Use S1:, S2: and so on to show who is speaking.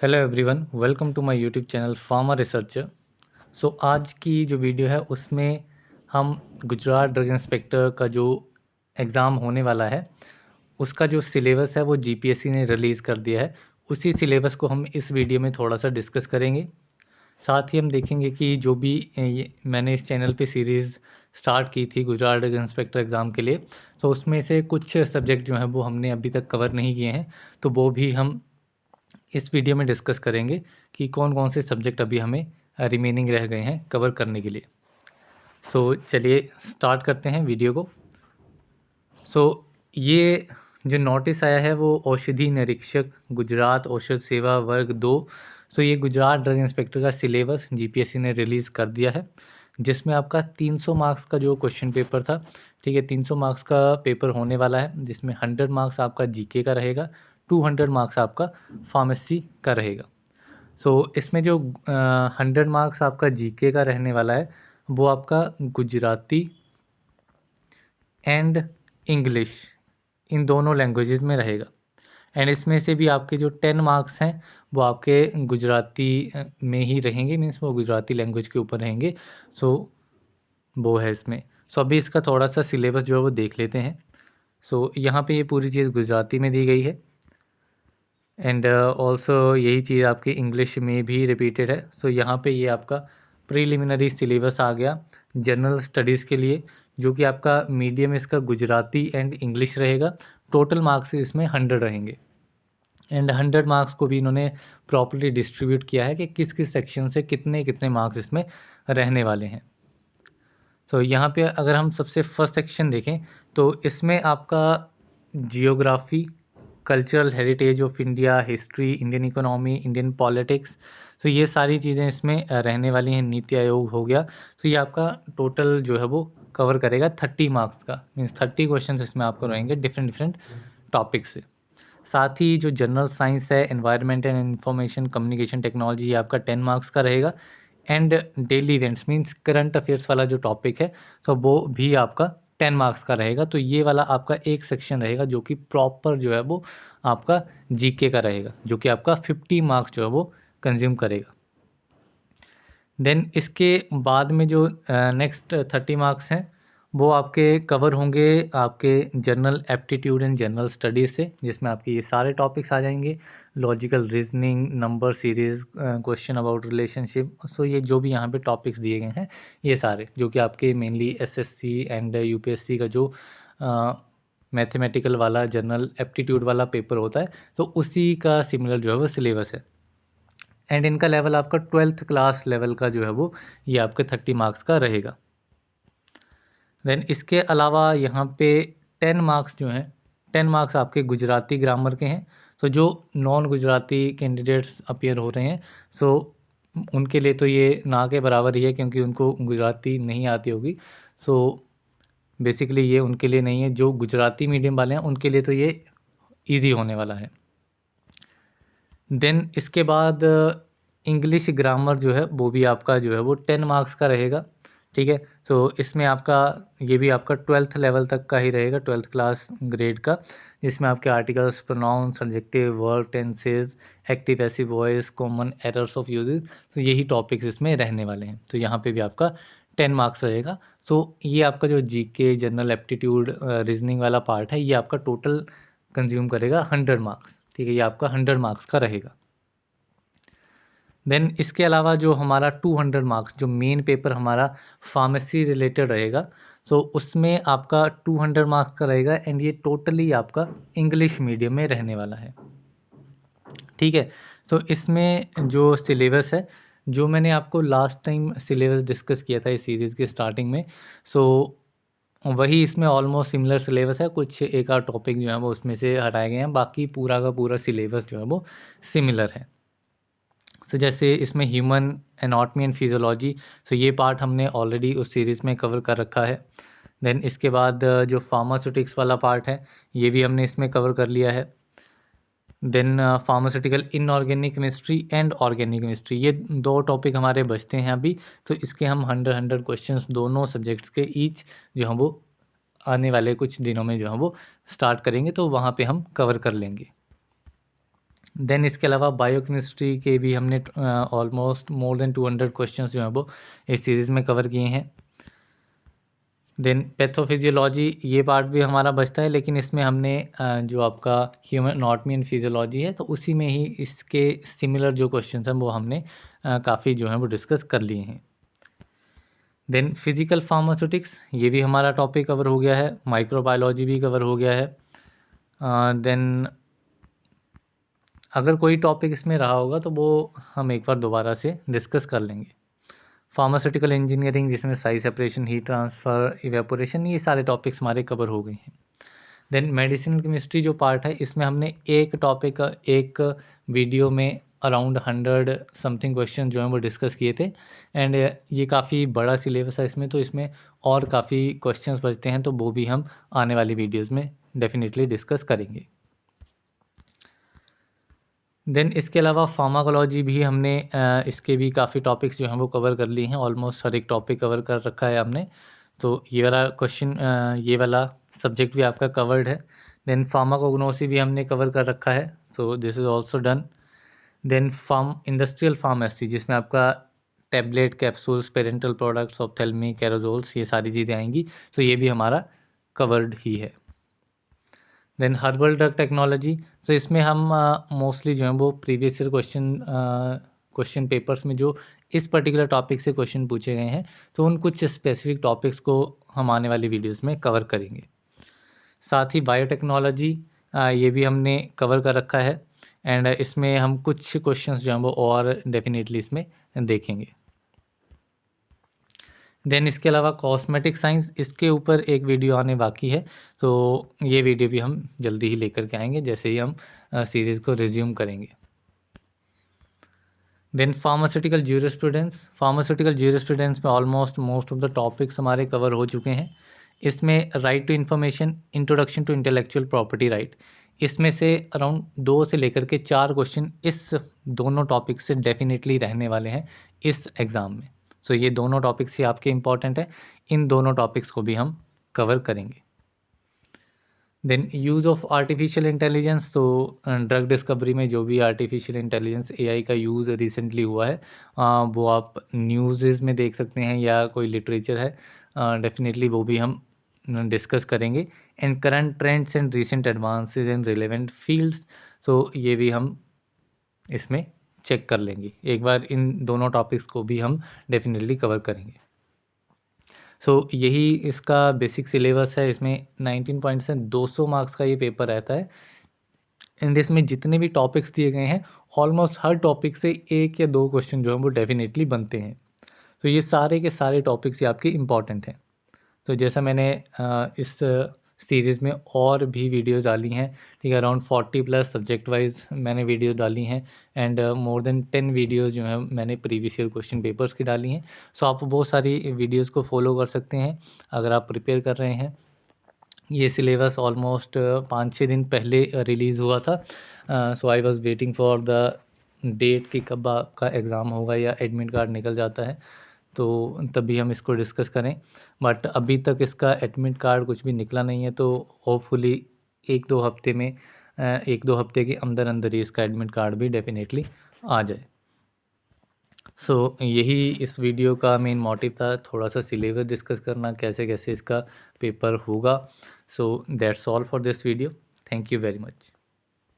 S1: Hello everyone, welcome to my YouTube channel farmer researcher. So आज की जो video है उसमें हम गुजरात ड्रग इंस्पेक्टर का जो एग्ज़ाम होने वाला है उसका जो सिलेबस है वो जीपीएससी ने रिलीज़ कर दिया है। उसी सिलेबस को हम इस वीडियो में थोड़ा सा डिस्कस करेंगे। साथ ही हम देखेंगे कि जो भी ये मैंने इस चैनल पे सीरीज़ स्टार्ट की थी गुजरात ड्रग इंस्पेक्टर एग्ज़ाम के लिए, तो उसमें से कुछ सब्जेक्ट जो हैं वो हमने अभी तक कवर नहीं किए हैं, तो वो भी हम इस वीडियो में डिस्कस करेंगे कि कौन कौन से सब्जेक्ट अभी हमें रिमेनिंग रह गए हैं कवर करने के लिए। सो चलिए स्टार्ट करते हैं वीडियो को। सो ये जो नोटिस आया है वो औषधि निरीक्षक गुजरात औषध सेवा वर्ग 2। सो ये गुजरात ड्रग इंस्पेक्टर का सिलेबस जीपीएससी ने रिलीज़ कर दिया है, जिसमें आपका 300 मार्क्स का जो क्वेश्चन पेपर था, ठीक है, 300 मार्क्स का पेपर होने वाला है, जिसमें 100 मार्क्स आपका जीके का रहेगा, 200 मार्क्स आपका फार्मेसी का रहेगा। सो इसमें जो 100 मार्क्स आपका जीके का रहने वाला है वो आपका गुजराती एंड इंग्लिश इन दोनों लैंग्वेजेस में रहेगा। एंड इसमें से भी आपके जो 10 मार्क्स हैं वो आपके गुजराती में ही रहेंगे, मीन्स वो गुजराती लैंग्वेज के ऊपर रहेंगे। सो वो है इसमें। सो अभी इसका थोड़ा सा सिलेबस जो है वो देख लेते हैं। सो यहाँ पे ये पूरी चीज़ गुजराती में दी गई है एंड ऑल्सो यही चीज़ आपकी इंग्लिश में भी रिपीटेड है। सो यहाँ पे ये आपका प्रीलिमिनरी सिलेबस आ गया जनरल स्टडीज़ के लिए, जो कि आपका मीडियम इसका गुजराती एंड इंग्लिश रहेगा। टोटल मार्क्स इसमें 100 रहेंगे एंड 100 मार्क्स को भी इन्होंने प्रॉपर्ली डिस्ट्रीब्यूट किया है कि किस किस सेक्शन से कितने कितने मार्क्स इसमें रहने वाले हैं। तो यहाँ पे अगर हम सबसे फर्स्ट सेक्शन देखें तो इसमें आपका geography, cultural heritage of India, history, Indian economy, Indian politics, तो ये सारी चीज़ें इसमें रहने वाली हैं। नीति आयोग हो गया, तो ये आपका टोटल जो है वो कवर करेगा 30 मार्क्स का, मीन्स 30 क्वेश्चन इसमें आपको रहेंगे डिफरेंट डिफरेंट टॉपिक से। साथ ही जो जनरल साइंस है, environment and information communication technology, ये आपका 10 मार्क्स का रहेगा। And daily events means current affairs वाला जो टॉपिक है तो वो भी आपका 10 मार्क्स का रहेगा। तो ये वाला आपका एक सेक्शन रहेगा जो कि प्रॉपर जो है वो आपका जीके का रहेगा, जो कि आपका 50 मार्क्स जो है वो कंज्यूम करेगा। देन इसके बाद में जो नेक्स्ट 30 मार्क्स हैं वो आपके कवर होंगे आपके general aptitude and general studies से, जिसमें आपके ये सारे टॉपिक्स आ जाएंगे। Logical reasoning, number series, question about relationship, so ये जो भी यहाँ पे टॉपिक्स दिए गए हैं ये सारे जो कि आपके मेनली एसएससी एंड यूपीएससी का जो मैथमेटिकल वाला जनरल एप्टीट्यूड वाला पेपर होता है, तो उसी का सिमिलर जो है वो सिलेबस है। एंड इनका लेवल आपका 12th क्लास लेवल का जो है वो ये आपके 30 मार्क्स का रहेगा। देन इसके अलावा यहाँ पे 10 मार्क्स जो हैं, 10 मार्क्स आपके गुजराती ग्रामर के हैं। तो जो नॉन गुजराती कैंडिडेट्स अपीयर हो रहे हैं, सो उनके लिए तो ये ना के बराबर ही है, क्योंकि उनको गुजराती नहीं आती होगी। सो बेसिकली ये उनके लिए नहीं है। जो गुजराती मीडियम वाले हैं उनके लिए तो ये ईजी होने वाला है। देन इसके बाद इंग्लिश ग्रामर जो है वो भी आपका जो है वो 10 मार्क्स का रहेगा, ठीक है। तो इसमें आपका ये भी आपका 12th लेवल तक का ही रहेगा, 12th क्लास ग्रेड का, जिसमें आपके articles, pronoun, subjective, verb, tenses, active passive voice, common errors of uses, तो यही टॉपिक्स इसमें रहने वाले हैं। तो यहाँ पे भी आपका 10 मार्क्स रहेगा। तो ये आपका जो जीके, जनरल एप्टीट्यूड, रीजनिंग वाला पार्ट है, ये आपका टोटल कंज्यूम करेगा 100 मार्क्स, ठीक है। ये आपका 100 मार्क्स का रहेगा। देन इसके अलावा जो हमारा 200 मार्क्स जो मेन पेपर हमारा फार्मेसी रिलेटेड रहेगा, सो उसमें आपका 200 मार्क्स का रहेगा एंड ये टोटली आपका इंग्लिश मीडियम में रहने वाला है, ठीक है। तो इसमें जो सिलेबस है, जो मैंने आपको लास्ट टाइम सिलेबस डिस्कस किया था इस सीरीज़ के स्टार्टिंग में, सो वही इसमें ऑलमोस्ट सिमिलर सिलेबस है। कुछ एक आध टॉपिक जो है वो उसमें से हटाए गए हैं, बाकी पूरा का पूरा सिलेबस जो है वो सिमिलर है। तो जैसे इसमें ह्यूमन एनाटॉमी एंड फिजियोलॉजी, तो ये पार्ट हमने ऑलरेडी उस सीरीज़ में कवर कर रखा है। देन इसके बाद जो फार्मास्यूटिक्स वाला पार्ट है ये भी हमने इसमें कवर कर लिया है। Then pharmaceutical inorganic chemistry and organic chemistry, ये दो टॉपिक हमारे बचते हैं अभी। तो इसके हम 100 क्वेश्चंस दोनों सब्जेक्ट्स के ईच जो हैं वो आने वाले कुछ दिनों में जो है वो स्टार्ट करेंगे, तो वहाँ पे हम कवर कर लेंगे। देन इसके अलावा बायोकेमिस्ट्री के भी हमने ऑलमोस्ट मोर देन 200 क्वेश्चंस जो हैं वो इस सीरीज़ में कवर किए हैं। देन पैथोफिजियोलॉजी, ये पार्ट भी हमारा बचता है, लेकिन इसमें हमने जो आपका ह्यूमन एनाटॉमी एंड फिजियोलॉजी है तो उसी में ही इसके सिमिलर जो क्वेश्चंस हैं वो हमने काफ़ी जो हैं वो डिस्कस कर लिए हैं। देन फिजिकल फार्मास्यूटिक्स, ये भी हमारा टॉपिक कवर हो गया है। माइक्रोबायोलॉजी भी कवर हो गया है। देन अगर कोई टॉपिक इसमें रहा होगा तो वो हम एक बार दोबारा से डिस्कस कर लेंगे। फार्मास्यूटिकल इंजीनियरिंग, जिसमें size separation, heat transfer, evaporation, ये सारे टॉपिक्स हमारे कवर हो गए हैं। देन मेडिसिनल केमिस्ट्री जो पार्ट है, इसमें हमने एक टॉपिक एक वीडियो में अराउंड 100 समथिंग क्वेश्चन जो हैं वो डिस्कस किए थे। एंड ये काफ़ी बड़ा सिलेबस है इसमें, तो इसमें और काफ़ी क्वेश्चंस बचते हैं, तो वो भी हम आने वाली वीडियोज़ में डेफिनेटली डिस्कस करेंगे। देन इसके अलावा फार्माकोलॉजी भी हमने इसके भी काफ़ी टॉपिक्स जो हैं वो कवर कर लिए हैं। ऑलमोस्ट हर एक टॉपिक कवर कर रखा है हमने। तो ये वाला क्वेश्चन, ये वाला सब्जेक्ट भी आपका कवर्ड है। देन फार्माकोग्नोसी भी हमने कवर कर रखा है, so this is also done. Then industrial pharmacy, जिसमें आपका tablet, capsules, parenteral products, ophthalmic, aerosols, ये सारी चीज़ें आएंगी, तो ये भी हमारा कवर्ड ही है। देन हर्बल ड्रग टेक्नोलॉजी, तो इसमें हम मोस्टली जो है वो प्रीवियस ईयर क्वेश्चन पेपर्स में जो इस पर्टिकुलर टॉपिक से क्वेश्चन पूछे गए हैं, तो उन कुछ स्पेसिफिक टॉपिक्स को हम आने वाली वीडियोस में कवर करेंगे। साथ ही बायोटेक्नोलॉजी, ये भी हमने कवर कर रखा है। एंड इसमें हम कुछ क्वेश्चंस जो हैं वो और डेफिनेटली इसमें देखेंगे। देन इसके अलावा कॉस्मेटिक साइंस, इसके ऊपर एक वीडियो आने बाकी है, तो ये वीडियो भी हम जल्दी ही लेकर के आएंगे जैसे ही हम सीरीज़ को रिज्यूम करेंगे। देन फार्मास्यूटिकल ज्यूरिस्प्रूडेंस में almost most of the topics हमारे कवर हो चुके हैं। इसमें right to information, introduction to intellectual property right, इसमें से अराउंड 2 से लेकर के 4 क्वेश्चन इस दोनों टॉपिक से डेफिनेटली रहने वाले हैं इस एग्ज़ाम में। सो ये दोनों टॉपिक्स ही आपके इम्पॉर्टेंट हैं, इन दोनों टॉपिक्स को भी हम कवर करेंगे। Then use of artificial intelligence, तो ड्रग डिस्कवरी में जो भी आर्टिफिशियल इंटेलिजेंस एआई का यूज़ रिसेंटली हुआ है, वो आप न्यूज़ में देख सकते हैं या कोई लिटरेचर है, डेफिनेटली वो भी हम डिस्कस करेंगे। And current trends and recent advances in relevant fields, तो ये भी हम इसमें चेक कर लेंगे एक बार। इन दोनों टॉपिक्स को भी हम डेफिनेटली कवर करेंगे। सो यही इसका बेसिक सिलेबस है। इसमें 19 पॉइंट्स हैं, 200 मार्क्स का ये पेपर रहता है। एंड इसमें जितने भी टॉपिक्स दिए गए हैं, ऑलमोस्ट हर टॉपिक से 1 या 2 क्वेश्चन जो हैं वो डेफिनेटली बनते हैं। तो ये सारे के सारे टॉपिक्स ही आपके इम्पॉर्टेंट हैं। तो जैसा मैंने इस सीरीज़ में और भी वीडियोस डाली हैं, ठीक है, अराउंड 40 प्लस सब्जेक्ट वाइज मैंने वीडियो डाली हैं। एंड मोर देन 10 वीडियोस जो हैं मैंने प्रीवियस ईयर क्वेश्चन पेपर्स की डाली हैं। सो आप वो सारी वीडियोस को फॉलो कर सकते हैं अगर आप प्रिपेयर कर रहे हैं। ये सिलेबस ऑलमोस्ट 5-6 दिन पहले रिलीज़ हुआ था। So I was waiting for the date कि कब आपका एग्ज़ाम होगा या एडमिट कार्ड निकल जाता है, तो तभी हम इसको डिस्कस करें। बट अभी तक इसका एडमिट कार्ड कुछ भी निकला नहीं है, तो होपफुली 1-2 हफ्ते में 1-2 हफ्ते के अंदर अंदर ही इसका एडमिट कार्ड भी डेफिनेटली आ जाए। सो यही इस वीडियो का मेन मोटिव था, थोड़ा सा सिलेबस डिस्कस करना, कैसे कैसे इसका पेपर होगा। So that's all for this video. Thank you very much.